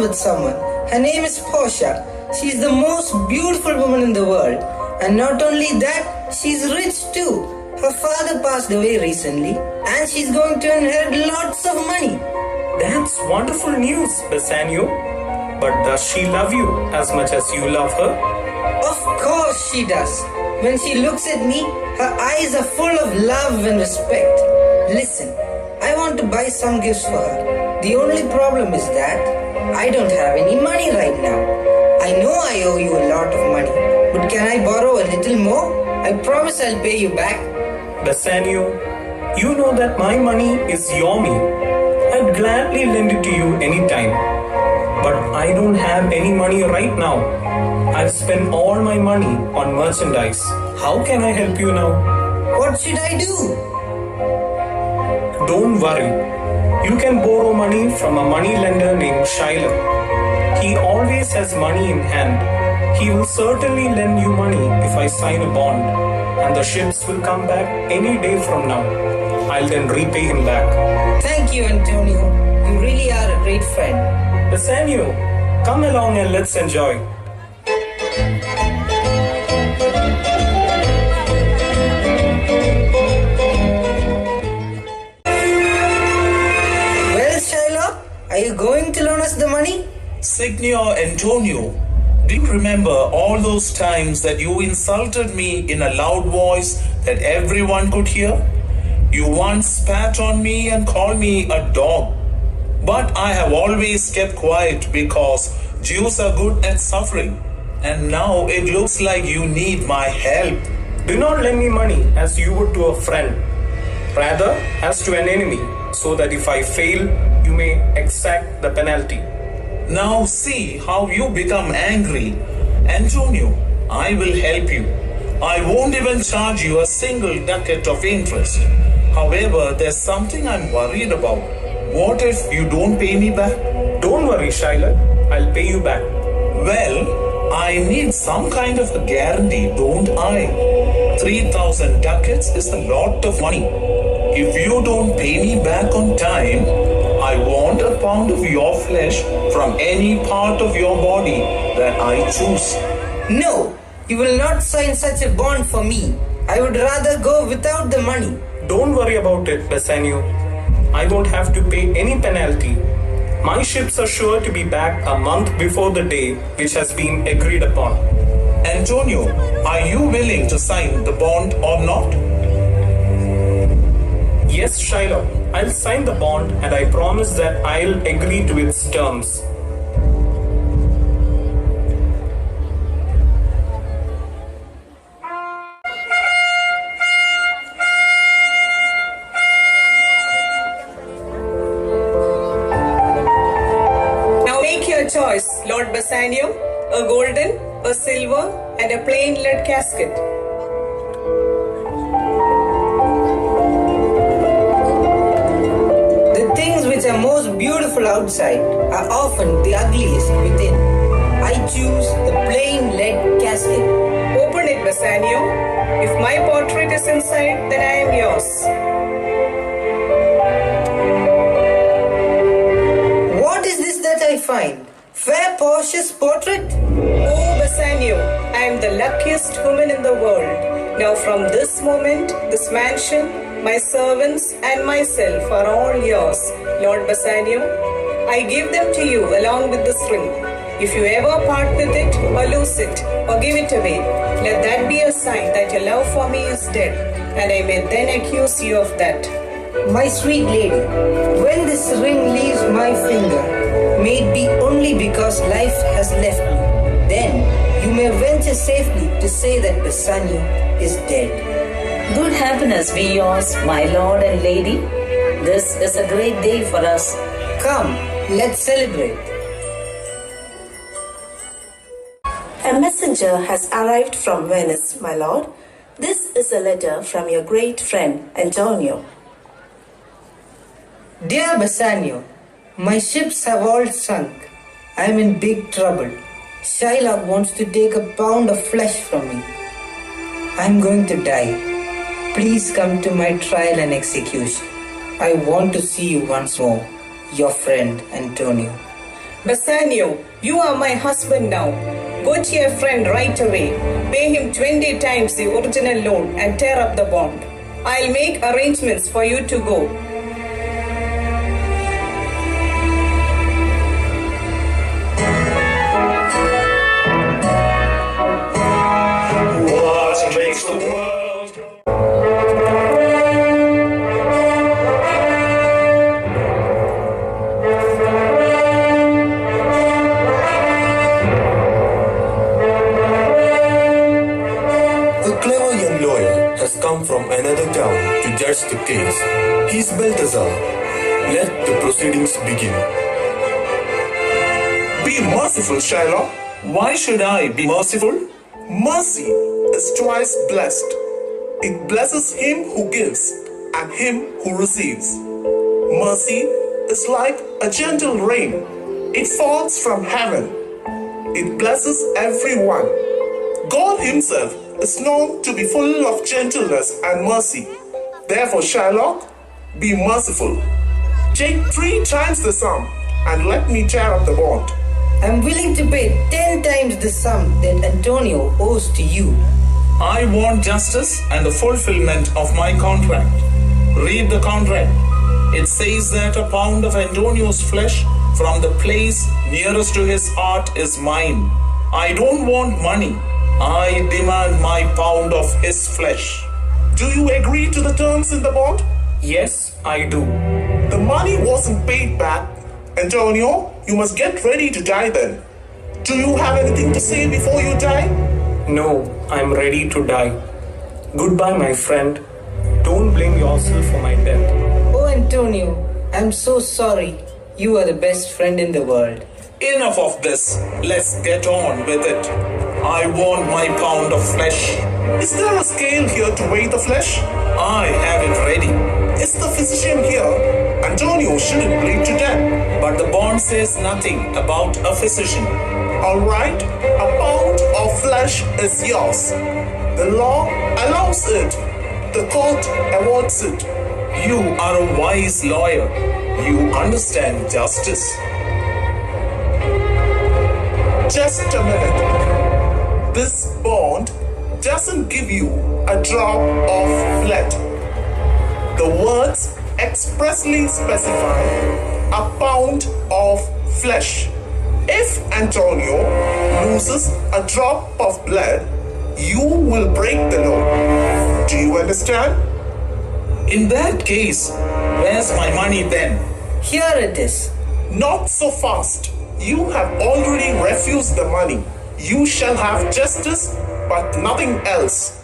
with someone. Her name is Portia. She's the most beautiful woman in the world. And not only that, she's rich too. Her father passed away recently and she's going to inherit lots of money. That's wonderful news, Bassanio. But does she love you as much as you love her? Of course she does. When she looks at me, her eyes are full of love and respect. Listen, I want to buy some gifts for her. The only problem is that I don't have any money right now. I know I owe you a lot of money, but can I borrow a little more? I promise I'll pay you back. Bassanio, you know that my money is your me. I'd gladly lend it to you anytime. But I don't have any money right now. I've spent all my money on merchandise. How can I help you now? What should I do? Don't worry. You can borrow money from a money lender named Shiloh. He always has money in hand. He will certainly lend you money if I sign a bond, and the ships will come back any day from now. I'll then repay him back. Thank you, Antonio. You really are a great friend. Bassanio, come along and let's enjoy. Well, Shiloh, are you going to loan us the money? Signor Antonio, do you remember all those times that you insulted me in a loud voice that everyone could hear? You once spat on me and called me a dog. But I have always kept quiet because Jews are good at suffering. And now it looks like you need my help. Do not lend me money as you would to a friend, rather as to an enemy, so that if I fail, you may exact the penalty. Now see how you become angry. Antonio, I will help you. I won't even charge you a single ducat of interest. However, there's something I'm worried about. What if you don't pay me back? Don't worry, Shiloh. I'll pay you back. Well, I need some kind of a guarantee, don't I? 3,000 ducats is a lot of money. If you don't pay me back on time, I want a pound of your flesh from any part of your body that I choose. No, you will not sign such a bond for me. I would rather go without the money. Don't worry about it, Bassanio. I won't have to pay any penalty. My ships are sure to be back a month before the day which has been agreed upon. Antonio, are you willing to sign the bond or not? Yes, Shiloh. I'll sign the bond and I promise that I'll agree to its terms. Choice, Lord Bassanio, a golden, a silver, and a plain lead casket. The things which are most beautiful outside are often the ugliest within. I choose the plain lead casket. Open it, Bassanio. If my portrait is inside, then I am yours. What is this that I find? Fair Portia's portrait? Oh, Bassanio, I am the luckiest woman in the world. Now from this moment, this mansion, my servants and myself are all yours, Lord Bassanio. I give them to you along with this ring. If you ever part with it or lose it or give it away, let that be a sign that your love for me is dead, and I may then accuse you of that. My sweet lady, when this ring leaves my finger, may it be only because life has left me. Then you may venture safely to say that Bassanio is dead. Good happiness be yours, my lord and lady. This is a great day for us. Come, let's celebrate. A messenger has arrived from Venice, my lord. This is a letter from your great friend, Antonio. Dear Bassanio, my ships have all sunk. I am in big trouble. Shiloh wants to take a pound of flesh from me. I am going to die. Please come to my trial and execution. I want to see you once more. Your friend, Antonio. Bassanio, you are my husband now. Go to your friend right away. Pay him 20 times the original loan and tear up the bond. I'll make arrangements for you to go. What makes the world go? A clever young lawyer has come from another town to judge the case. He's Balthazar. Let the proceedings begin. Be merciful, Shylock. Why should I be merciful? Mercy is twice blessed. It blesses him who gives and him who receives. Mercy is like a gentle rain. It falls from heaven. It blesses everyone. God himself is known to be full of gentleness and mercy. Therefore, Shylock, be merciful. Take 3 times the sum and let me tear up the bond. I'm willing to pay 10 times the sum that Antonio owes to you. I want justice and the fulfillment of my contract. Read the contract. It says that a pound of Antonio's flesh from the place nearest to his heart is mine. I don't want money. I demand my pound of his flesh. Do you agree to the terms in the bond? Yes, I do. The money wasn't paid back. Antonio, you must get ready to die then. Do you have anything to say before you die? No, I'm ready to die. Goodbye, my friend. Don't blame yourself for my death. Oh, Antonio, I'm so sorry. You are the best friend in the world. Enough of this. Let's get on with it. I want my pound of flesh. Is there a scale here to weigh the flesh? I have it ready. Is the physician here? Antonio shouldn't bleed to death. But the bond says nothing about a physician. Alright, a pound of flesh is yours. The law allows it. The court awards it. You are a wise lawyer. You understand justice. Just a minute. This bond doesn't give you a drop of blood. The words expressly specify a pound of flesh. If Antonio loses a drop of blood, you will break the law. Do you understand? In that case, where's my money then? Here it is. Not so fast. You have already refused the money. You shall have justice, but nothing else.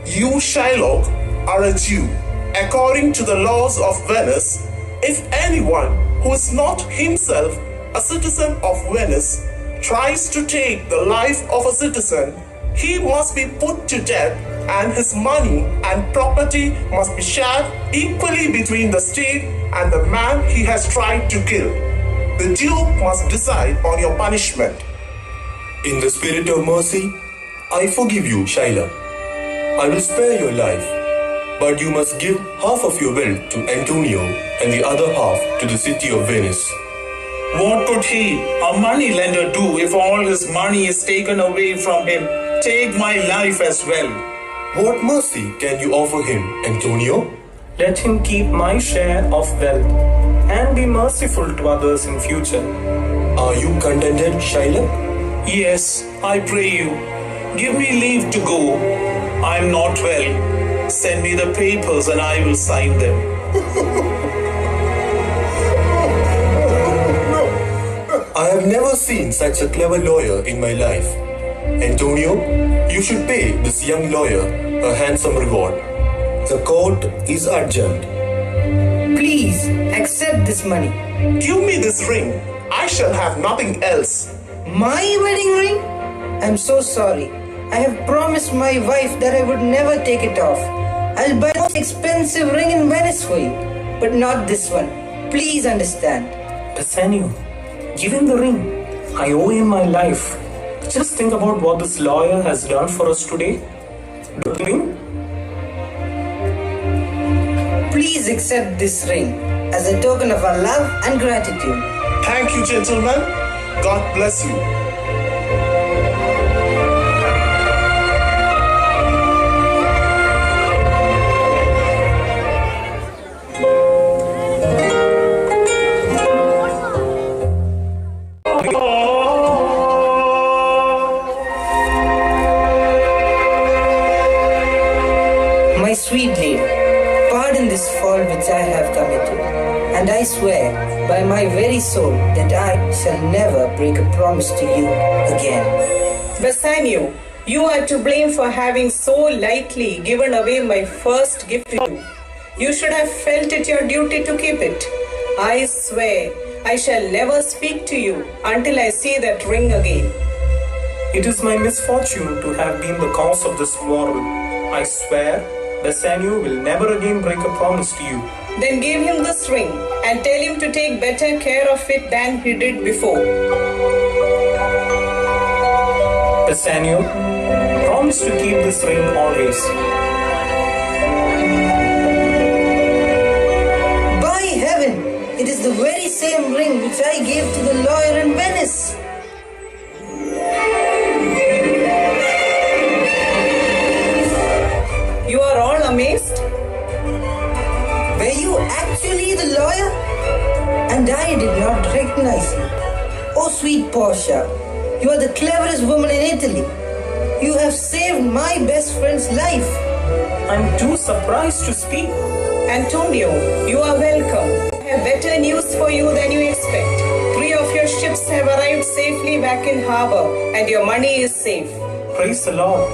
You, Shylock, are a Jew. According to the laws of Venice, if anyone who is not himself a citizen of Venice tries to take the life of a citizen, he must be put to death and his money and property must be shared equally between the state and the man he has tried to kill. The Duke must decide on your punishment. In the spirit of mercy, I forgive you, Shylock. I will spare your life, but you must give half of your wealth to Antonio and the other half to the city of Venice. What could he, a money lender, do if all his money is taken away from him? Take my life as well. What mercy can you offer him, Antonio? Let him keep my share of wealth and be merciful to others in future. Are you contented, Shylock? Yes, I pray you. Give me leave to go. I am not well. Send me the papers and I will sign them. I have never seen such a clever lawyer in my life. Antonio, you should pay this young lawyer a handsome reward. The court is urgent. Please accept this money. Give me this ring. I shall have nothing else. My wedding ring? I'm so sorry. I have promised my wife that I would never take it off. I'll buy the most expensive ring in Venice for you, but not this one. Please understand. Bassanio, give him the ring. I owe him my life. Just think about what this lawyer has done for us today. The ring? Please accept this ring as a token of our love and gratitude. Thank you, gentlemen. God bless you. My sweet lady, pardon this fault which I have committed, and I swear by my very soul that I shall never break a promise to you again. Bassanio, you are to blame for having so lightly given away my first gift to you. You should have felt it your duty to keep it. I swear I shall never speak to you until I see that ring again. It is my misfortune to have been the cause of this quarrel. I swear Bassanio will never again break a promise to you. Then give him this ring and tell him to take better care of it than he did before. Bassanio, promise to keep this ring always. By heaven, it is the very same ring which I gave to the lawyer in Venice. You are all amazed? Were you actually the lawyer? And I did not recognize you. Oh, sweet Portia, you are the cleverest woman in Italy. You have saved my best friend's life. I'm too surprised to speak. Antonio, you are welcome. I have better news for you than you expect. 3 of your ships have arrived safely back in harbor and your money is safe. Praise the Lord.